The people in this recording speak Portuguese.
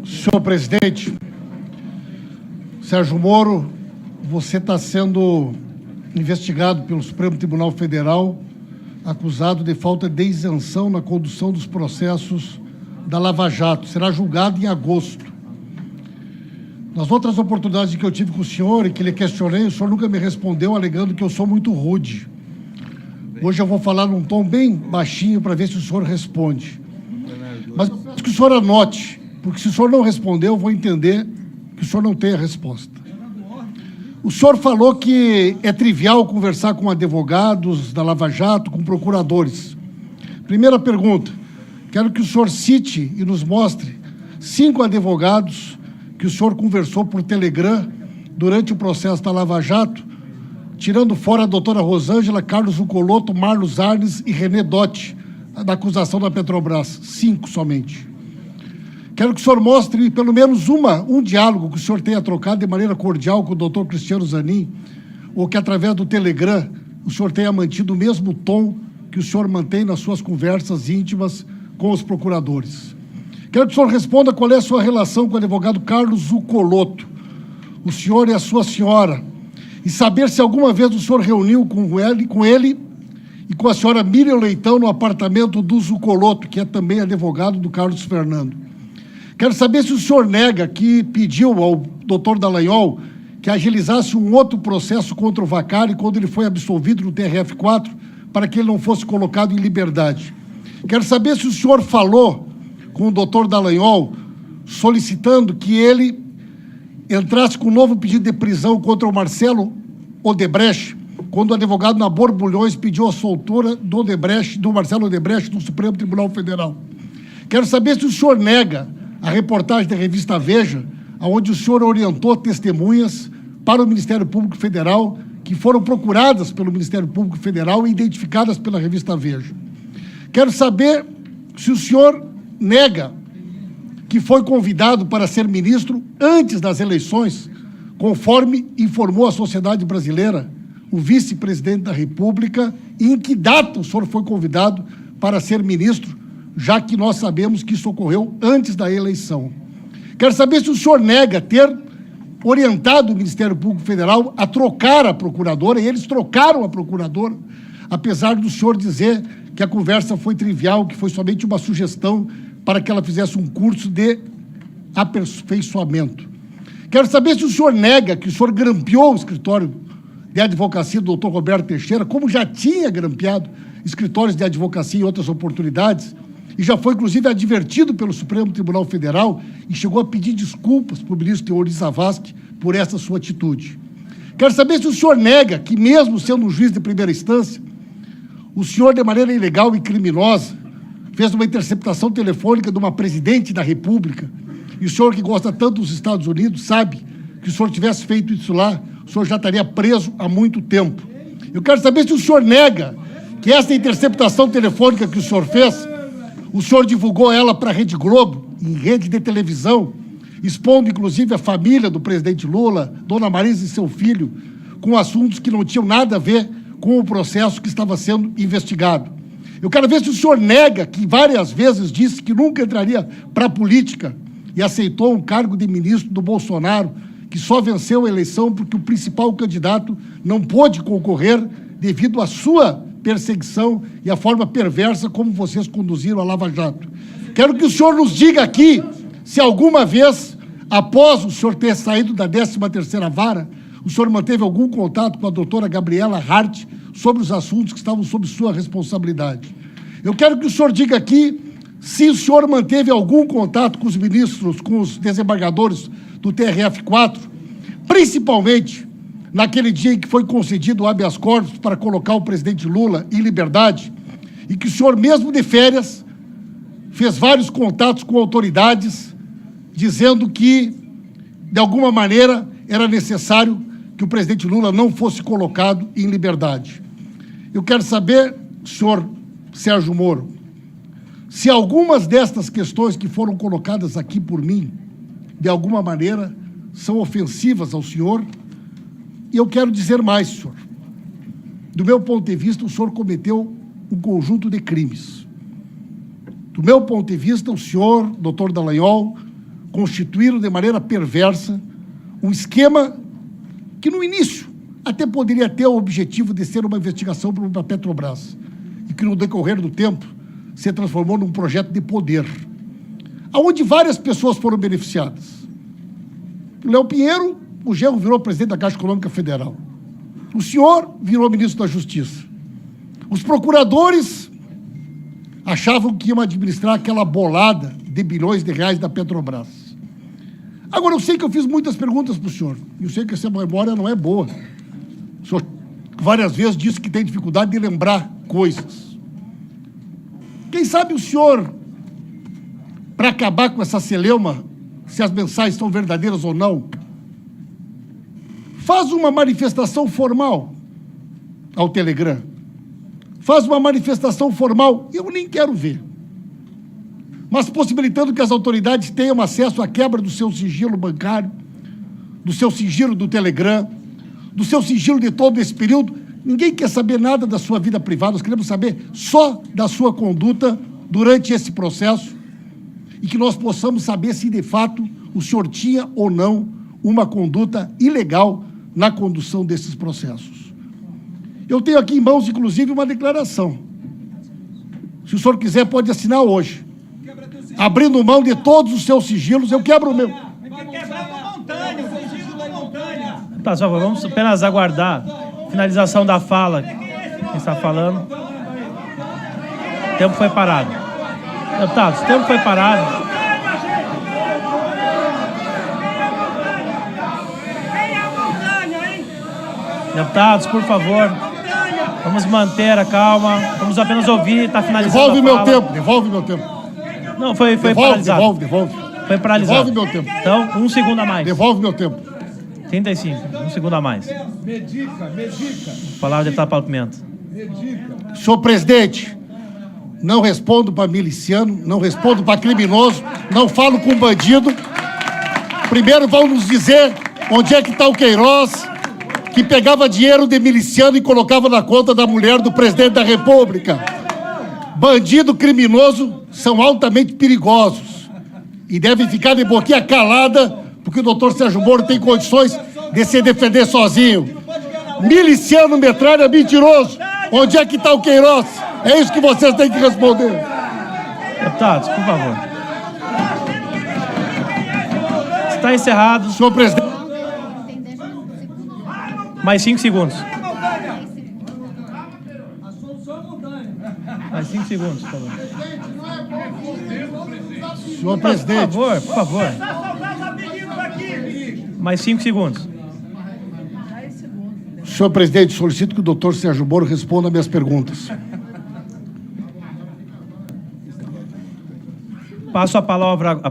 Senhor presidente, Sérgio Moro, você está sendo investigado pelo Supremo Tribunal Federal, acusado de falta de isenção na condução dos processos da Lava Jato. Será julgado em agosto. Nas outras oportunidades que eu tive com o senhor e que lhe questionei, o senhor nunca me respondeu, alegando que eu sou muito rude. Hoje eu vou falar num tom bem baixinho para ver se o senhor responde. Mas eu peço que o senhor anote, porque se o senhor não responder, eu vou entender que o senhor não tem a resposta. O senhor falou que é trivial conversar com advogados da Lava Jato, com procuradores. Primeira pergunta, quero que o senhor cite e nos mostre 5 advogados que o senhor conversou por Telegram durante o processo da Lava Jato, tirando fora a doutora Rosângela, Carlos Zuccolotto, Marlos Arnes e René Dotti, da acusação da Petrobras. 5 somente. Quero que o senhor mostre pelo menos um diálogo que o senhor tenha trocado de maneira cordial com o doutor Cristiano Zanin, ou que através do Telegram o senhor tenha mantido o mesmo tom que o senhor mantém nas suas conversas íntimas com os procuradores. Quero que o senhor responda qual é a sua relação com o advogado Carlos Zuccolotto, o senhor e a sua senhora, e saber se alguma vez o senhor reuniu com ele e com a senhora Miriam Leitão no apartamento do Zuccolotto, que é também advogado do Carlos Fernando. Quero saber se o senhor nega que pediu ao doutor Dallagnol que agilizasse um outro processo contra o Vaccari quando ele foi absolvido no TRF4 para que ele não fosse colocado em liberdade. Quero saber se o senhor falou com o doutor Dallagnol solicitando que ele entrasse com um novo pedido de prisão contra o Marcelo Odebrecht, quando o advogado Nabor Bulhões pediu a soltura do Marcelo Odebrecht no Supremo Tribunal Federal. Quero saber se o senhor nega a reportagem da revista Veja, onde o senhor orientou testemunhas para o Ministério Público Federal, que foram procuradas pelo Ministério Público Federal e identificadas pela revista Veja. Quero saber se o senhor nega que foi convidado para ser ministro antes das eleições, conforme informou a sociedade brasileira, o vice-presidente da República, e em que data o senhor foi convidado para ser ministro, já que nós sabemos que isso ocorreu antes da eleição. Quero saber se o senhor nega ter orientado o Ministério Público Federal a trocar a procuradora, e eles trocaram a procuradora, apesar do senhor dizer que a conversa foi trivial, que foi somente uma sugestão para que ela fizesse um curso de aperfeiçoamento. Quero saber se o senhor nega que o senhor grampeou o escritório de advocacia do doutor Roberto Teixeira, como já tinha grampeado escritórios de advocacia em outras oportunidades, e já foi, inclusive, advertido pelo Supremo Tribunal Federal e chegou a pedir desculpas para o ministro Teori Zavascki por essa sua atitude. Quero saber se o senhor nega que, mesmo sendo um juiz de primeira instância, o senhor, de maneira ilegal e criminosa, fez uma interceptação telefônica de uma presidente da República, e o senhor, que gosta tanto dos Estados Unidos, sabe que se o senhor tivesse feito isso lá, o senhor já estaria preso há muito tempo. Eu quero saber se o senhor nega que essa interceptação telefônica que o senhor fez, o senhor divulgou ela para a Rede Globo, em rede de televisão, expondo, inclusive, a família do presidente Lula, Dona Marisa e seu filho, com assuntos que não tinham nada a ver com o processo que estava sendo investigado. Eu quero ver se o senhor nega que várias vezes disse que nunca entraria para a política e aceitou um cargo de ministro do Bolsonaro, que só venceu a eleição porque o principal candidato não pôde concorrer devido à sua perseguição e a forma perversa como vocês conduziram a Lava Jato. Quero que o senhor nos diga aqui se alguma vez, após o senhor ter saído da 13ª Vara, o senhor manteve algum contato com a doutora Gabriela Hart sobre os assuntos que estavam sob sua responsabilidade. Eu quero que o senhor diga aqui se o senhor manteve algum contato com os ministros, com os desembargadores do TRF4, principalmente naquele dia em que foi concedido o habeas corpus para colocar o presidente Lula em liberdade, e que o senhor, mesmo de férias, fez vários contatos com autoridades, dizendo que, de alguma maneira, era necessário que o presidente Lula não fosse colocado em liberdade. Eu quero saber, senhor Sérgio Moro, se algumas destas questões que foram colocadas aqui por mim, de alguma maneira, são ofensivas ao senhor. E eu quero dizer mais, senhor. Do meu ponto de vista, o senhor cometeu um conjunto de crimes. Do meu ponto de vista, o senhor, doutor Dallagnol, constituíram de maneira perversa um esquema que, no início, até poderia ter o objetivo de ser uma investigação para a Petrobras, e que, no decorrer do tempo, se transformou num projeto de poder, onde várias pessoas foram beneficiadas. O Léo Pinheiro, o genro, virou presidente da Caixa Econômica Federal. O senhor virou ministro da Justiça. Os procuradores achavam que iam administrar aquela bolada de bilhões de reais da Petrobras. Agora, eu sei que eu fiz muitas perguntas para o senhor, e eu sei que essa memória não é boa. O senhor várias vezes disse que tem dificuldade de lembrar coisas. Quem sabe o senhor, para acabar com essa celeuma, se as mensagens são verdadeiras ou não, faz uma manifestação formal ao Telegram. Faz uma manifestação formal, eu nem quero ver, mas possibilitando que as autoridades tenham acesso à quebra do seu sigilo bancário, do seu sigilo do Telegram, do seu sigilo de todo esse período. Ninguém quer saber nada da sua vida privada, nós queremos saber só da sua conduta durante esse processo, e que nós possamos saber se, de fato, o senhor tinha ou não uma conduta ilegal na condução desses processos. Eu tenho aqui em mãos, inclusive, uma declaração. Se o senhor quiser, pode assinar hoje. Abrindo mão de todos os seus sigilos, eu quebro o meu. Tá, só vamos apenas aguardar a finalização da fala. Quem está falando? O tempo foi parado. Deputados, o tempo foi parado. Deputados, por favor, vamos manter a calma, vamos apenas ouvir, está finalizando devolve a fala. Devolve meu tempo. Não, foi paralisado. Devolve. Foi paralisado. Devolve meu tempo. Então, 1 segundo a mais. Devolve meu tempo. 35, 1 segundo a mais. Medica. Palavra do deputado Paulo Pimenta. Senhor presidente, não respondo para miliciano, não respondo para criminoso, não falo com bandido. Primeiro vão nos dizer onde é que está o Queiroz, que pegava dinheiro de miliciano e colocava na conta da mulher do presidente da República. Bandido, criminoso são altamente perigosos e devem ficar de boquinha calada, porque o doutor Sérgio Moro tem condições de se defender sozinho. Miliciano, metralha, mentiroso. Onde é que está o Queiroz? É isso que vocês têm que responder. Deputados, por favor. Está encerrado. Senhor presidente. Mais 5 segundos. Mais 5 segundos, por favor. Senhor presidente. Por favor. Mais 5 segundos. Senhor presidente, solicito que o doutor Sérgio Moro responda minhas perguntas. Passo a palavra